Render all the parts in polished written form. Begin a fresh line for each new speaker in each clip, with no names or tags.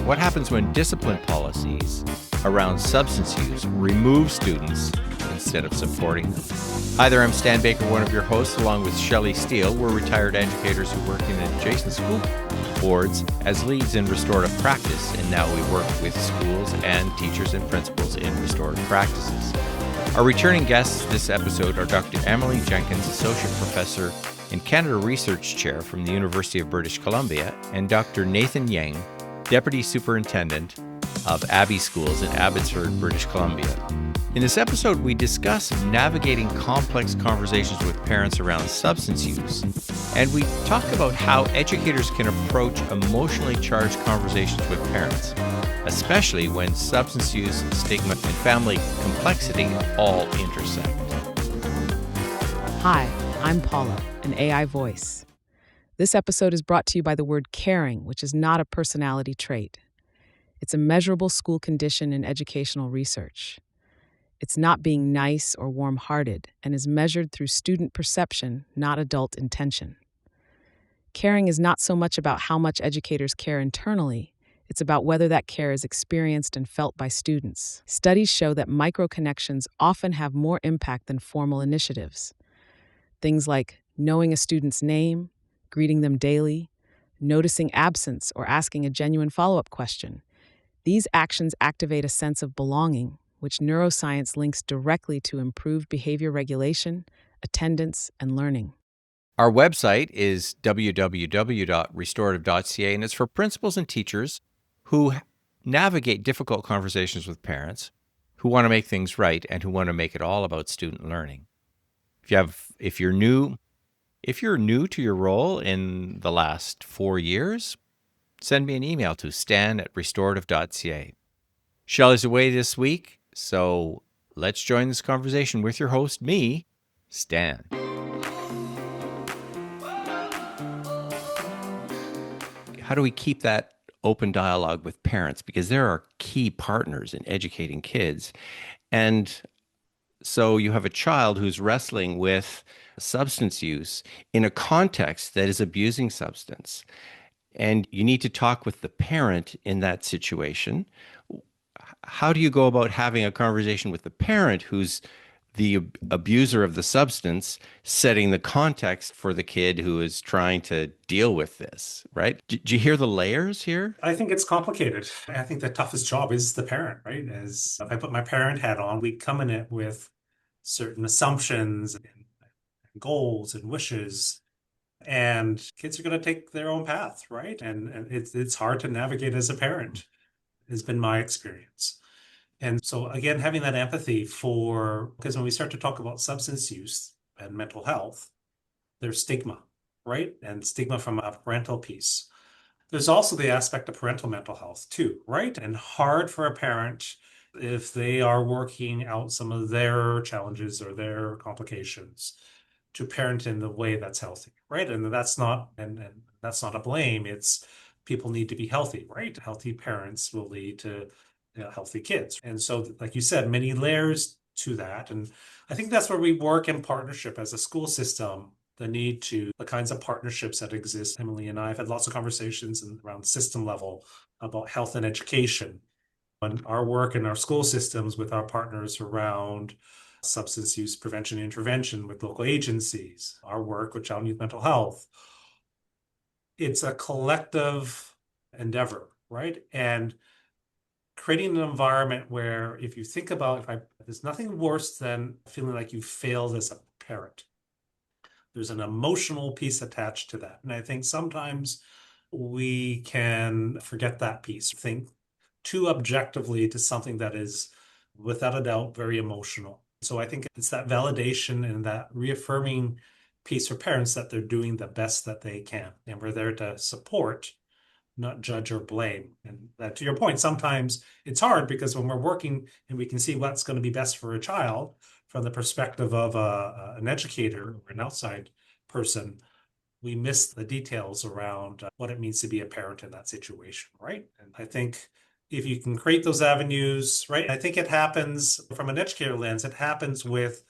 What happens when discipline policies around substance use remove students instead of supporting them? Hi there, I'm Stan Baker, one of your hosts, along with Shelley Steele. We're retired educators who work in adjacent school boards as leads in restorative practice, and now we work with schools and teachers and principals in restorative practices. Our returning guests this episode are Dr. Emily Jenkins, Associate Professor and Canada Research Chair from the University of British Columbia, and Dr. Nathan Ngieng, Deputy Superintendent of Abbey Schools in Abbotsford, British Columbia. In this episode, we discuss navigating complex conversations with parents around substance use, and we talk about how educators can approach emotionally charged conversations with parents, especially when substance use, stigma, and family complexity all intersect.
Hi, I'm Paula, an AI voice. This episode is brought to you by the word caring, which is not a personality trait. It's a measurable school condition in educational research. It's not being nice or warm-hearted and is measured through student perception, not adult intention. Caring is not so much about how much educators care internally, it's about whether that care is experienced and felt by students. Studies show that micro-connections often have more impact than formal initiatives. Things like knowing a student's name, greeting them daily, noticing absence, or asking a genuine follow-up question. These actions activate a sense of belonging, which neuroscience links directly to improved behavior regulation, attendance, and learning.
Our website is www.restorative.ca, and it's for principals and teachers who navigate difficult conversations with parents, who want to make things right, and who want to make it all about student learning. If you're new to your role in the last 4 years, send me an email to stan@restorative.ca. Shelley's away this week, so let's join this conversation with your host, me, Stan. How do we keep that open dialogue with parents? Because there are key partners in educating kids. And so you have a child who's wrestling with substance use in a context that is abusing substance. And you need to talk with the parent in that situation. How do you go about having a conversation with the parent who's the abuser of the substance, setting the context for the kid who is trying to deal with this, right? Do you hear the layers here?
I think it's complicated. I think the toughest job is the parent, right? As if I put my parent hat on, we come in it with certain assumptions and goals and wishes, and kids are going to take their own path, right? And it's hard to navigate as a parent, has been my experience. And so again, having that empathy because when we start to talk about substance use and mental health, there's stigma, right? And stigma from a parental piece. There's also the aspect of parental mental health too, right? And hard for a parent if they are working out some of their challenges or their complications to parent in the way that's healthy, right? And that's not a blame. It's people need to be healthy, right? Healthy parents will lead to healthy kids. And so, like you said, many layers to that. And I think that's where we work in partnership as a school system. The kinds of partnerships that exist. Emily and I have had lots of conversations around system level about health and education, and our work in our school systems with our partners around substance use prevention and intervention with local agencies, our work with child and youth mental health. It's a collective endeavor, right? And creating an environment where if you think about, there's nothing worse than feeling like you failed as a parent. There's an emotional piece attached to that. And I think sometimes we can forget that piece, think too objectively to something that is, without a doubt, very emotional. So I think it's that validation and that reaffirming piece for parents that they're doing the best that they can. And we're there to support, not judge or blame. And that, to your point, sometimes it's hard because when we're working and we can see what's going to be best for a child from the perspective of an educator or an outside person, we miss the details around what it means to be a parent in that situation, right? And I think if you can create those avenues, right, I think it happens from an educator lens, it happens with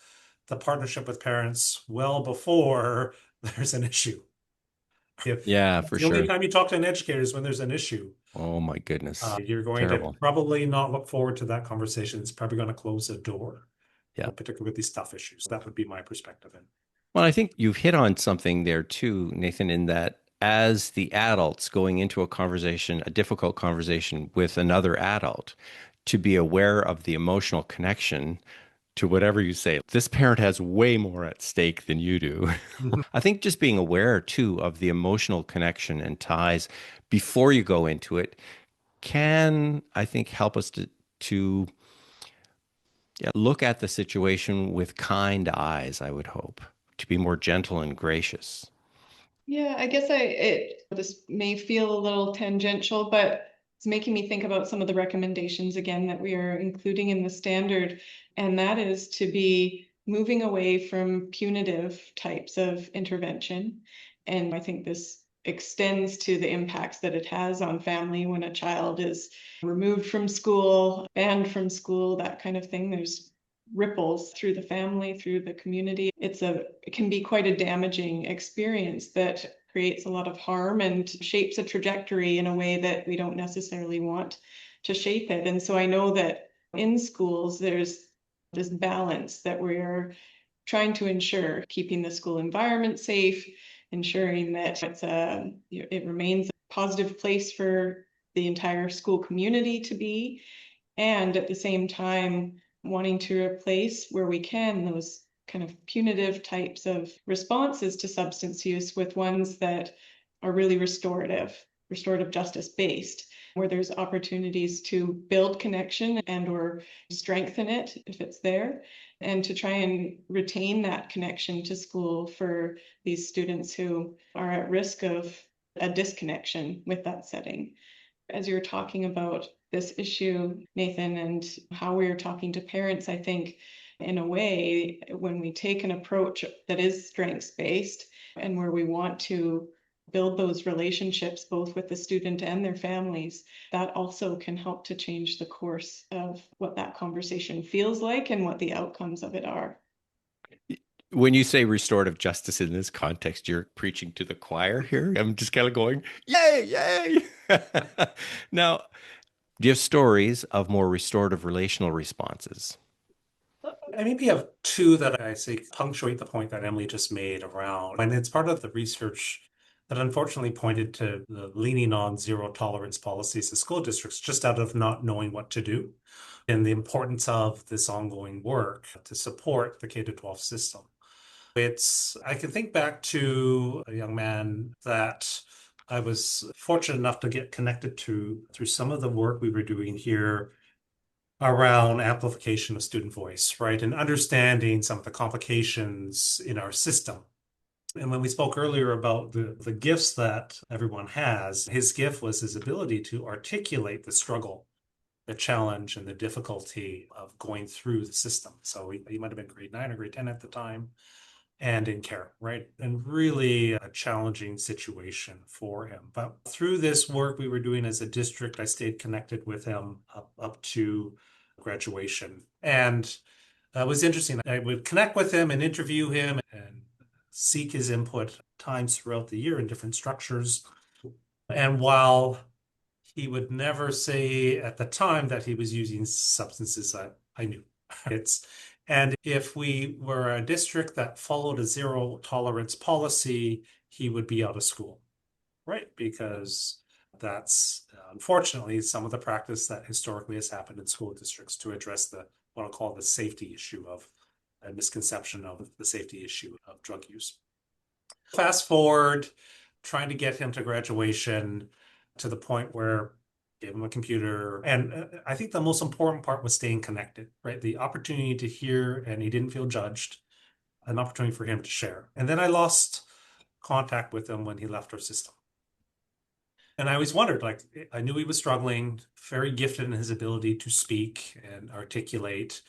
the partnership with parents well before there's an issue, If
Yeah,
that's
for
the only
sure.
time you talk to an educator is when there's an issue,
Oh my goodness.
you're going to
Terrible.
probably not look forward to that conversation. It's probably going to close the door,
Yeah.
particularly with these tough issues. That would be my perspective. And
Well, I think you've hit on something there too, Nathan, in that as the adults going into a conversation, a difficult conversation with another adult, to be aware of the emotional connection to whatever you say. This parent has way more at stake than you do. I think just being aware too of the emotional connection and ties before you go into it can, I think, help us to yeah, look at the situation with kind eyes, I would hope, to be more gentle and gracious.
Yeah, I guess this may feel a little tangential, but it's making me think about some of the recommendations again that we are including in the standard, and that is to be moving away from punitive types of intervention. And I think this extends to the impacts that it has on family when a child is removed from school, banned from school, that kind of thing. There's ripples through the family, through the community. It can be quite a damaging experience that creates a lot of harm and shapes a trajectory in a way that we don't necessarily want to shape it. And so I know that in schools, there's this balance that we're trying to ensure, keeping the school environment safe, ensuring that it remains a positive place for the entire school community to be, and at the same time wanting to replace where we can those kind of punitive types of responses to substance use with ones that are really restorative justice based, where there's opportunities to build connection and or strengthen it if it's there, and to try and retain that connection to school for these students who are at risk of a disconnection with that setting. As you're talking about this issue, Nathan, and how we're talking to parents, I think in a way, when we take an approach that is strengths-based and where we want to build those relationships both with the student and their families, that also can help to change the course of what that conversation feels like and what the outcomes of it are.
When you say restorative justice in this context, you're preaching to the choir here. I'm just kind of going, yay, yay. Now, do you have stories of more restorative relational responses?
I maybe have two that I say punctuate the point that Emily just made around, and it's part of the research that unfortunately pointed to the leaning on zero tolerance policies in school districts just out of not knowing what to do, and the importance of this ongoing work to support the K-12 system. I can think back to a young man that I was fortunate enough to get connected to through some of the work we were doing here around amplification of student voice, right? And understanding some of the complications in our system. And when we spoke earlier about the gifts that everyone has, his gift was his ability to articulate the struggle, the challenge, and the difficulty of going through the system. So he might have been grade 9 or grade 10 at the time, and in care, right? And really a challenging situation for him. But through this work we were doing as a district, I stayed connected with him up to graduation. And it was interesting. I would connect with him and interview him and seek his input times throughout the year in different structures. And while he would never say at the time that he was using substances, I knew. And if we were a district that followed a zero tolerance policy, he would be out of school, right? Because that's unfortunately some of the practice that historically has happened in school districts to address what I'll call the safety issue of a misconception of the safety issue of drug use. Fast forward, trying to get him to graduation to the point where gave him a computer. And I think the most important part was staying connected, right? The opportunity to hear, and he didn't feel judged, an opportunity for him to share. And then I lost contact with him when he left our system. And I always wondered, like, I knew he was struggling, very gifted in his ability to speak and articulate,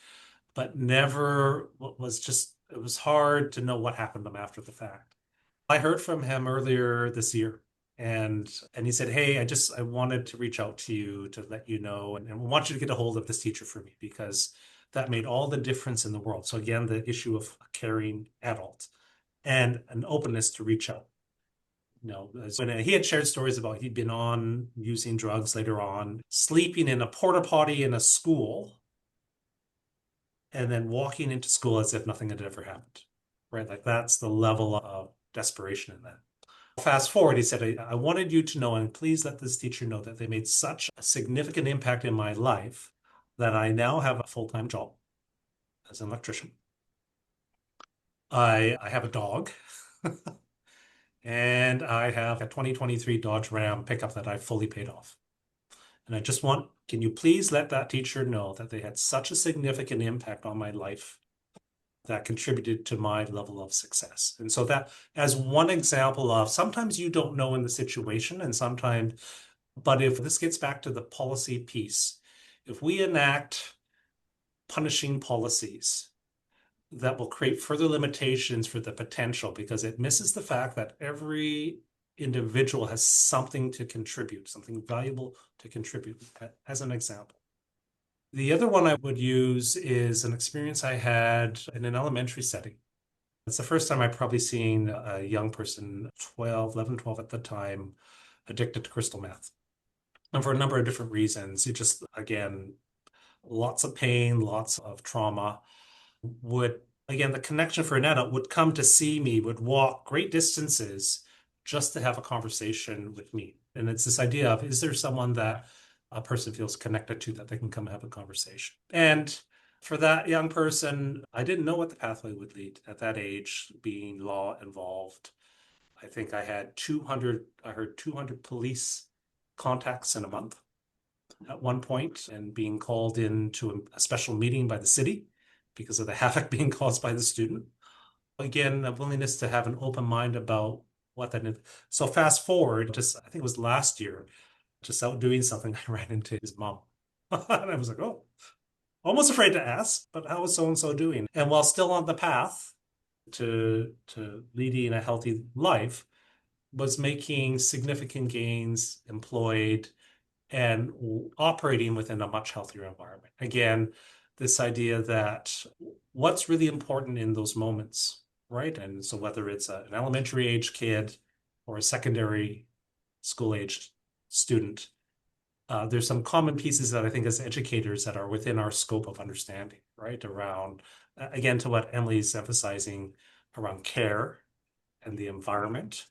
but never it was hard to know what happened to him after the fact. I heard from him earlier this year, and he said, "Hey, I wanted to reach out to you to let you know, and want you to get a hold of this teacher for me because that made all the difference in the world." So again, the issue of a caring adult and an openness to reach out. When he had shared stories about he'd been on using drugs later on, sleeping in a porta potty in a school, and then walking into school as if nothing had ever happened, right? Like that's the level of desperation in that. Fast forward, he said, I wanted you to know, and please let this teacher know that they made such a significant impact in my life that I now have a full-time job as an electrician. I have a dog. And I have a 2023 Dodge Ram pickup that I fully paid off. And can you please let that teacher know that they had such a significant impact on my life that contributed to my level of success. And so that as one example of sometimes you don't know in the situation but if this gets back to the policy piece, if we enact punishing policies that will create further limitations for the potential because it misses the fact that every individual has something to contribute, something valuable to contribute, as an example. The other one I would use is an experience I had in an elementary setting. It's the first time I've probably seen a young person, 11, 12 at the time, addicted to crystal meth. And for a number of different reasons, again, lots of pain, lots of trauma. The connection for an adult would come to see me, would walk great distances just to have a conversation with me. And it's this idea of, is there someone that a person feels connected to that they can come have a conversation? And for that young person, I didn't know what the pathway would lead at that age, being law involved. I think I heard 200 police contacts in a month at one point, and being called into a special meeting by the city because of the havoc being caused by the student. Again, a willingness to have an open mind about what that is. So fast forward, I think it was last year, just out doing something, I ran into his mom. And I was like, oh, almost afraid to ask, but how is so-and-so doing? And while still on the path to leading a healthy life, was making significant gains, employed, and operating within a much healthier environment. Again, this idea that what's really important in those moments, right? And so whether it's an elementary age kid or a secondary school aged student, there's some common pieces that I think as educators that are within our scope of understanding, right? Around, again, to what Emily's emphasizing around care and the environment.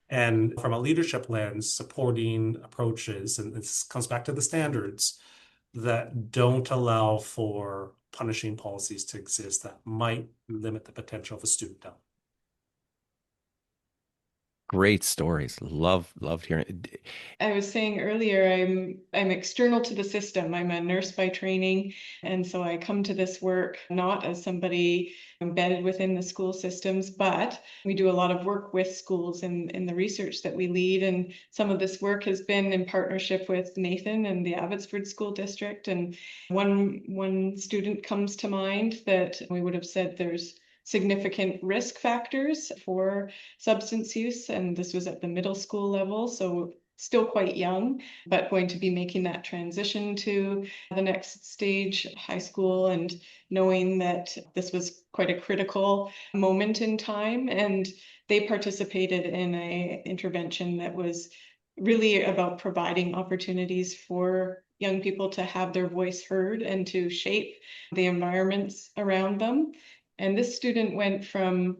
And from a leadership lens, supporting approaches, and this comes back to the standards, that don't allow for punishing policies to exist that might limit the potential of a student down.
Great stories. Loved hearing it.
I was saying earlier, I'm external to the system. I'm a nurse by training, and so I come to this work not as somebody embedded within the school systems, but we do a lot of work with schools in the research that we lead, and some of this work has been in partnership with Nathan and the Abbotsford School District. And one student comes to mind that we would have said there's significant risk factors for substance use, and this was at the middle school level, so still quite young, but going to be making that transition to the next stage, high school, and knowing that this was quite a critical moment in time. And they participated in an intervention that was really about providing opportunities for young people to have their voice heard and to shape the environments around them. And this student went from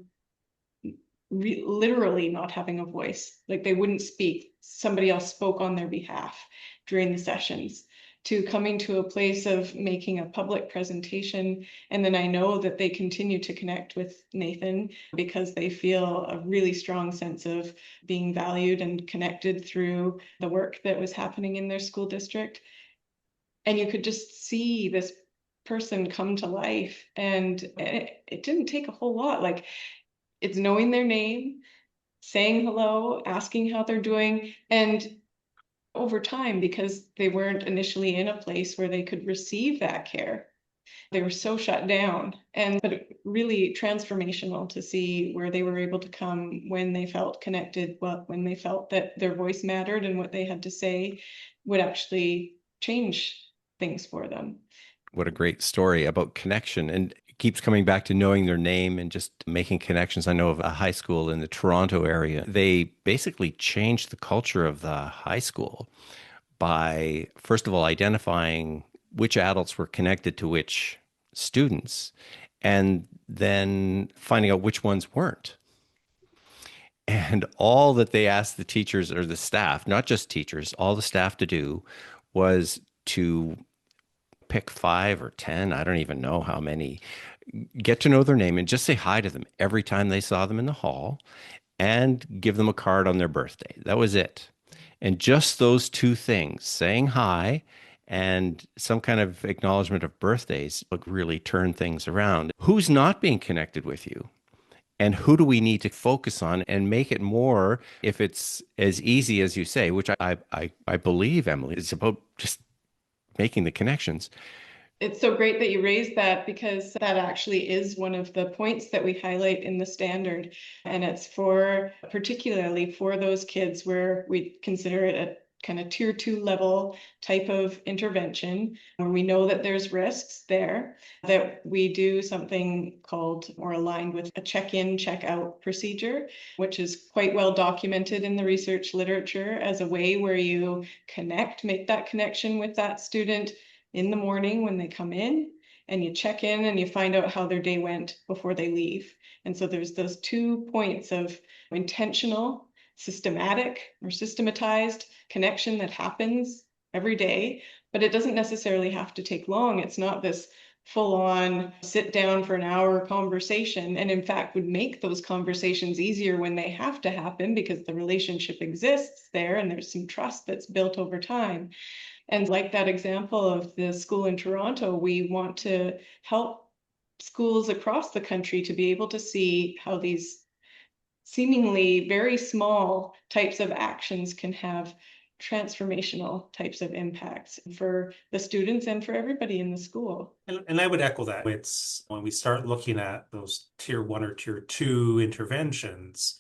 literally not having a voice, like they wouldn't speak, somebody else spoke on their behalf during the sessions, to coming to a place of making a public presentation. And then I know that they continue to connect with Nathan because they feel a really strong sense of being valued and connected through the work that was happening in their school district. And you could just see this person come to life, and it didn't take a whole lot. Like, it's knowing their name, saying hello, asking how they're doing, and over time, because they weren't initially in a place where they could receive that care, they were so shut down. But really transformational to see where they were able to come when they felt connected, when they felt that their voice mattered and what they had to say would actually change things for them.
What a great story about connection. And keeps coming back to knowing their name and just making connections. I know of a high school in the Toronto area. They basically changed the culture of the high school by, first of all, identifying which adults were connected to which students, and then finding out which ones weren't. And all that they asked the teachers or the staff, not just teachers, all the staff to do was to pick 5 or 10, I don't even know how many, get to know their name and just say hi to them every time they saw them in the hall and give them a card on their birthday. That was it. And just those two things, saying hi and some kind of acknowledgement of birthdays, would really turn things around. Who's not being connected with you? And who do we need to focus on and make it more, if it's as easy as you say, which I believe, Emily, it's about just making the connections.
It's so great that you raised that, because that actually is one of the points that we highlight in the standard. And it's for particularly for those kids where we consider it a kind of tier 2 level type of intervention, where we know that there's risks there, that we do something called, or aligned with, a check-in, check-out procedure, which is quite well documented in the research literature as a way where you make that connection with that student in the morning when they come in, and you check in and you find out how their day went before they leave. And so there's those 2 points of intentional, systematic or systematized connection that happens every day, but it doesn't necessarily have to take long. It's not this full-on sit down for an hour conversation, and in fact would make those conversations easier when they have to happen, because the relationship exists there and there's some trust that's built over time. And like that example of the school in Toronto, we want to help schools across the country to be able to see how these seemingly very small types of actions can have transformational types of impacts for the students and for everybody in the school.
And I would echo that. It's when we start looking at those tier 1 or tier 2 interventions,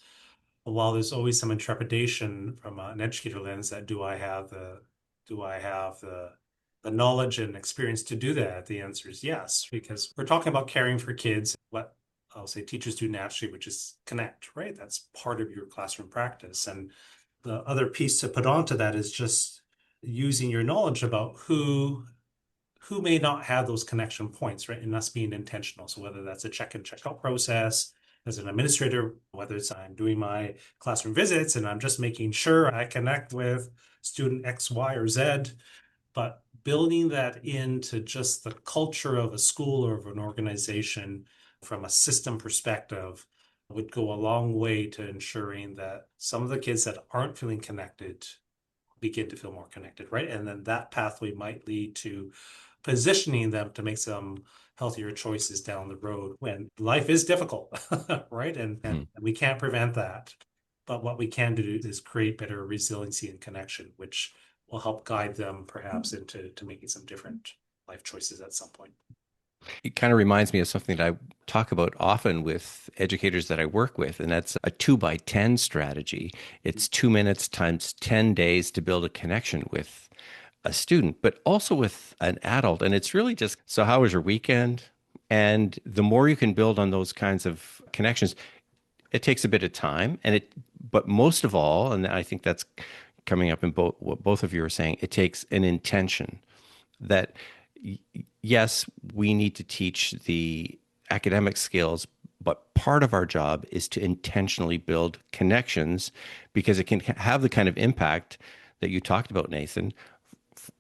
while there's always some intrepidation from an educator lens that do I have the knowledge and experience to do that? The answer is yes, because we're talking about caring for kids, what I'll say teachers do naturally, which is connect, right? That's part of your classroom practice. And the other piece to put onto that is just using your knowledge about who may not have those connection points, right? And us being intentional. So whether that's a check-in, check-out process, as an administrator, whether it's I'm doing my classroom visits and I'm just making sure I connect with student X, Y, or Z, but building that into just the culture of a school or of an organization from a system perspective would go a long way to ensuring that some of the kids that aren't feeling connected begin to feel more connected, right? And then that pathway might lead to positioning them to make some healthier choices down the road when life is difficult, right? And we can't prevent that. But what we can do is create better resiliency and connection, which will help guide them perhaps into making some different life choices at some point.
It kind of reminds me of something that I talk about often with educators that I work with, and that's a 2 by 10 strategy. It's 2 minutes times 10 days to build a connection with a student, but also with an adult. And it's really just, so how was your weekend? And the more you can build on those kinds of connections, it takes a bit of time. But most of all, and I think that's coming up in what both of you are saying, it takes an intention that yes, we need to teach the academic skills, but part of our job is to intentionally build connections, because it can have the kind of impact that you talked about, Nathan,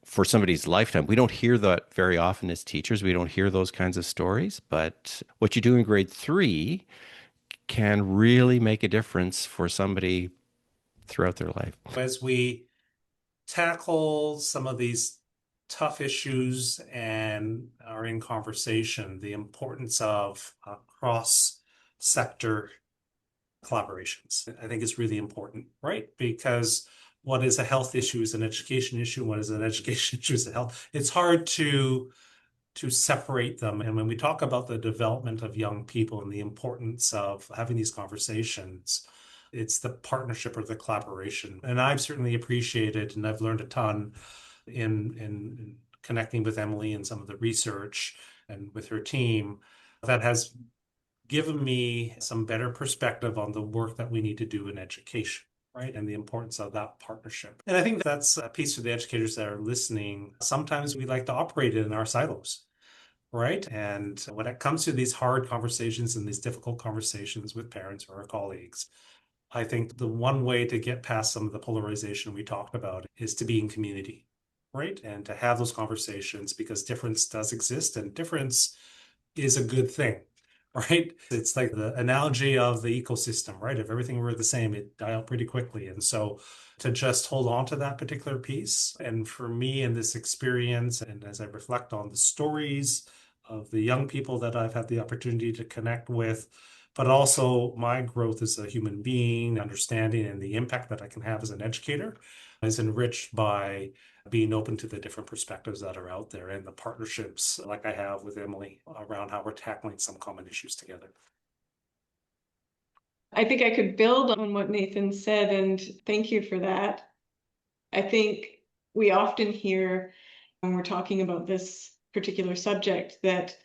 for somebody's lifetime. We don't hear that very often as teachers. We don't hear those kinds of stories, but what you do in grade 3 can really make a difference for somebody throughout their life.
As we tackle some of these tough issues and are in conversation, the importance of cross-sector collaborations, I think is really important, right? Because what is a health issue is an education issue. What is an education issue is a health. It's hard to separate them. And when we talk about the development of young people and the importance of having these conversations, it's the partnership or the collaboration. And I've certainly appreciated, and I've learned a ton in connecting with Emily and some of the research and with her team, that has given me some better perspective on the work that we need to do in education, right? And the importance of that partnership. And I think that's a piece for the educators that are listening. Sometimes we like to operate in our silos, right? And when it comes to these hard conversations and these difficult conversations with parents or our colleagues, I think the one way to get past some of the polarization we talked about is to be in community, right? And to have those conversations, because difference does exist and difference is a good thing, right? It's like the analogy of the ecosystem, right? If everything were the same, it'd die out pretty quickly. And so to just hold on to that particular piece. And for me in this experience, and as I reflect on the stories of the young people that I've had the opportunity to connect with, but also my growth as a human being, understanding and the impact that I can have as an educator is enriched by being open to the different perspectives that are out there and the partnerships like I have with Emily around how we're tackling some common issues together.
I think I could build on what Nathan said, and thank you for that. I think we often hear when we're talking about this particular subject that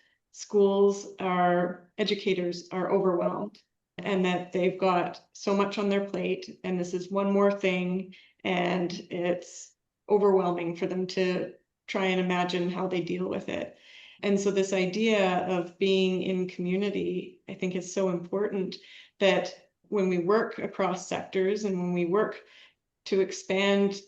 educators are overwhelmed and that they've got so much on their plate and this is one more thing and it's overwhelming for them to try and imagine how they deal with it. And so this idea of being in community, I think is so important, that when we work across sectors and when we work to expand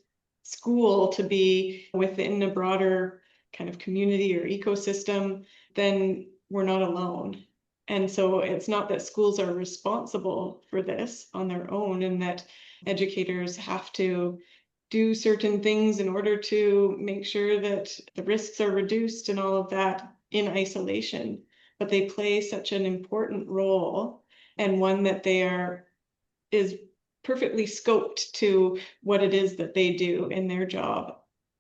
school to be within a broader kind of community or ecosystem, then we're not alone. And so it's not that schools are responsible for this on their own and that educators have to do certain things in order to make sure that the risks are reduced and all of that in isolation. But they play such an important role, and one that is perfectly scoped to what it is that they do in their job.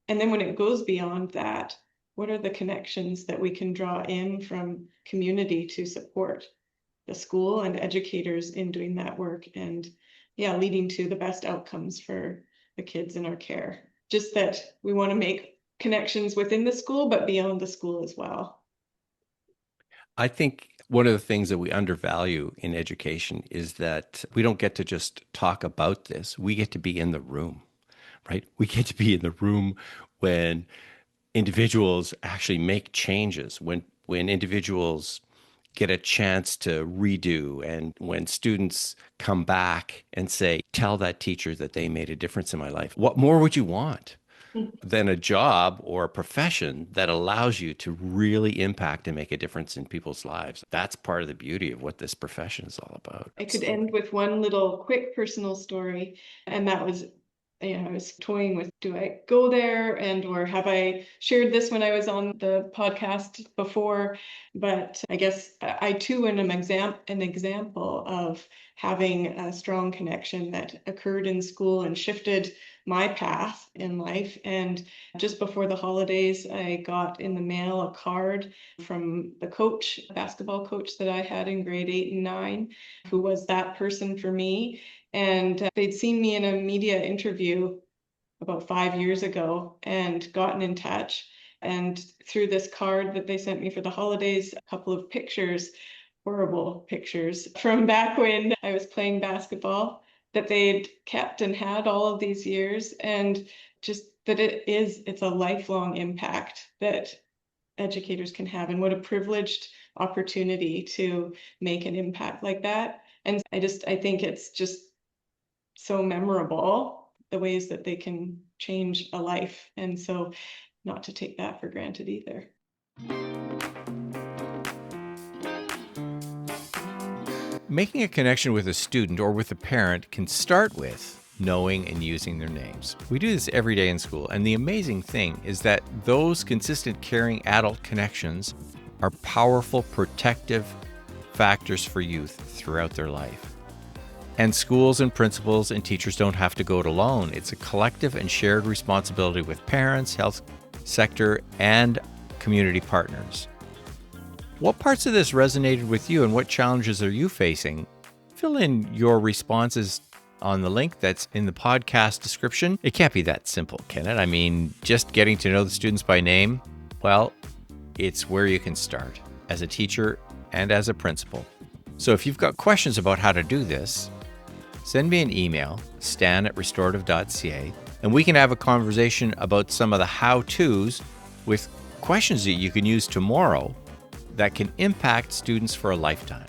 And then when it goes beyond that, what are the connections that we can draw in from community to support the school and educators in doing that work and leading to the best outcomes for the kids in our care? Just that we want to make connections within the school, but beyond the school as well.
I think one of the things that we undervalue in education is that we don't get to just talk about this. We get to be in the room, right? We get to be in the room when individuals actually make changes, when individuals get a chance to redo, and when students come back and say, tell that teacher that they made a difference in my life. What more would you want than a job or a profession that allows you to really impact and make a difference in people's lives? That's part of the beauty of what this profession is all about.
I could end with one little quick personal story, and that was, I was toying with, do I go there or have I shared this when I was on the podcast before? But I guess I too am an example of having a strong connection that occurred in school and shifted my path in life. And just before the holidays, I got in the mail a card from the basketball coach that I had in grade 8 and 9, who was that person for me. And they'd seen me in a media interview about 5 years ago and gotten in touch. And through this card that they sent me for the holidays, a couple of pictures, horrible pictures from back when I was playing basketball, that they'd kept and had all of these years. And just that it's a lifelong impact that educators can have, and what a privileged opportunity to make an impact like that. And I think it's just so memorable, the ways that they can change a life. And so not to take that for granted either.
Making a connection with a student or with a parent can start with knowing and using their names. We do this every day in school, and the amazing thing is that those consistent, caring adult connections are powerful protective factors for youth throughout their life. And schools and principals and teachers don't have to go it alone. It's a collective and shared responsibility with parents, health sector, and community partners. What parts of this resonated with you, and what challenges are you facing? Fill in your responses on the link that's in the podcast description. It can't be that simple, can it? I mean, just getting to know the students by name, well, it's where you can start. As a teacher, and as a principal. So if you've got questions about how to do this, send me an email, stan@restorative.ca, and we can have a conversation about some of the how-tos with questions that you can use tomorrow that can impact students for a lifetime.